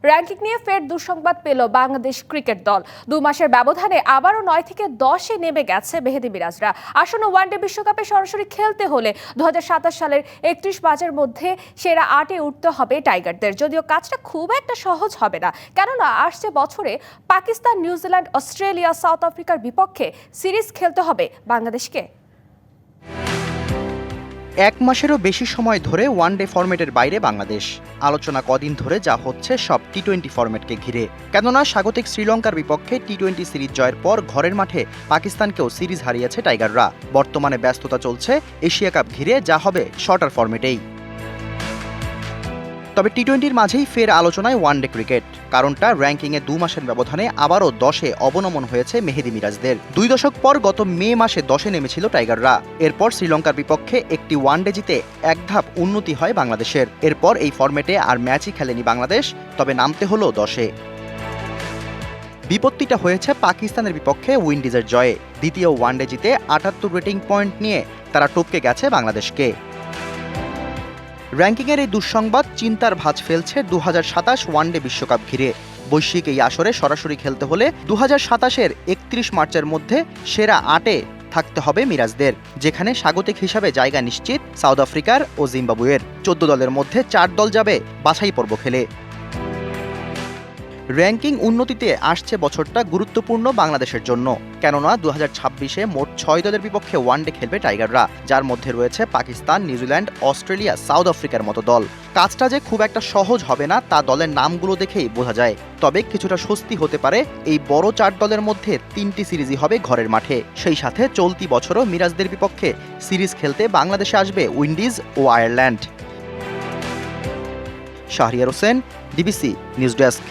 Ranking নিয়ে ফের দুঃসংবাদ পেল বাংলাদেশ ক্রিকেট দল। 2 মাসের ব্যবধানে আবারও 9 থেকে 10-এ নেমে গেছে মেহেদী মিরাজরা। আসন্ন ওয়ানডে বিশ্বকাপে সরাসরি খেলতে হলে 2027 সালের 31 মার্চের মধ্যে সেরা 8-এ উঠতে হবে টাইগারদের। যদিও কাজটা খুব একটা সহজ হবে না, কেননা আসছে বছরে পাকিস্তান, নিউজিল্যান্ড, অস্ট্রেলিয়া, সাউথ আফ্রিকার বিপক্ষে সিরিজ খেলতে হবে বাংলাদেশকে। 1 মাসেরও বেশি সময় ধরে ওয়ানডে ফরম্যাটের বাইরে বাংলাদেশ। আলোচনা কদিন ধরে যা হচ্ছে সব টি-20 ফরম্যাটকে ঘিরে। কেননা স্বাগতিক শ্রীলঙ্কার বিপক্ষে টি-20 সিরিজ জয়ের পর ঘরের মাঠে পাকিস্তানকেও সিরিজ হারিয়েছে টাইগাররা। বর্তমানে ব্যস্ততা চলছে এশিয়া কাপ ঘিরে, যা হবে শর্টার ফরম্যাটেই। তবে টি-20-র মাঝেই ফের আলোচনায় ওয়ানডে ক্রিকেট। কারণটা র্যাঙ্কিংয়ে 2 মাসের ব্যবধানে আবারও 10-এ অবনমন হয়েছে মেহেদী মিরাজদের। 2 দশক পর গত মে মাসে 10-এ নেমেছিল টাইগাররা। এরপর শ্রীলঙ্কার বিপক্ষে একটি ওয়ানডে জিতে এক ধাপ উন্নতি হয় বাংলাদেশের। এরপর এই ফরম্যাটে আর ম্যাচই খেলেনি বাংলাদেশ, তবে নামতে হলো 10-এ। বিপত্তিটা হয়েছে পাকিস্তানের বিপক্ষে উইন্ডিজের জয়ে। দ্বিতীয় ওয়ানডে জিতে 78 রেটিং পয়েন্ট নিয়ে তারা টপকে গেছে বাংলাদেশকে। র্যাঙ্কিংয়ের এই দুঃসংবাদ চিন্তার ভাঁজ ফেলছে 2027 ওয়ানডে বিশ্বকাপ ঘিরে। বৈশ্বিক এই আসরে সরাসরি খেলতে হলে 2027-এর 31 মার্চের মধ্যে সেরা 8-এ থাকতে হবে মিরাজদের, যেখানে স্বাগতিক হিসাবে জায়গা নিশ্চিত সাউথ আফ্রিকার ও জিম্বাবুয়ের। 14 দলের মধ্যে 4 দল যাবে বাছাই পর্ব খেলে। র্যাঙ্কিং উন্নতিতে আসছে বছরটা গুরুত্বপূর্ণ বাংলাদেশের জন্য, কেননা 2026-এ মোট 6 দলের বিপক্ষে ওয়ানডে খেলবে টাইগাররা, যার মধ্যে রয়েছে পাকিস্তান, নিউজিল্যান্ড, অস্ট্রেলিয়া, সাউথ আফ্রিকার মতো দল। কাজটা যে খুব একটা সহজ হবে না তা দলের নামগুলো দেখেই বোঝা যায়। তবে কিছুটা স্বস্তি হতে পারে, এই বড় 4 দলের মধ্যে 3টি সিরিজই হবে ঘরের মাঠে। সেই সাথে চলতি বছরও মিরাজদের বিপক্ষে সিরিজ খেলতে বাংলাদেশে আসবে উইন্ডিজ ও Ireland. Shahriar Hossain, DBC news desk.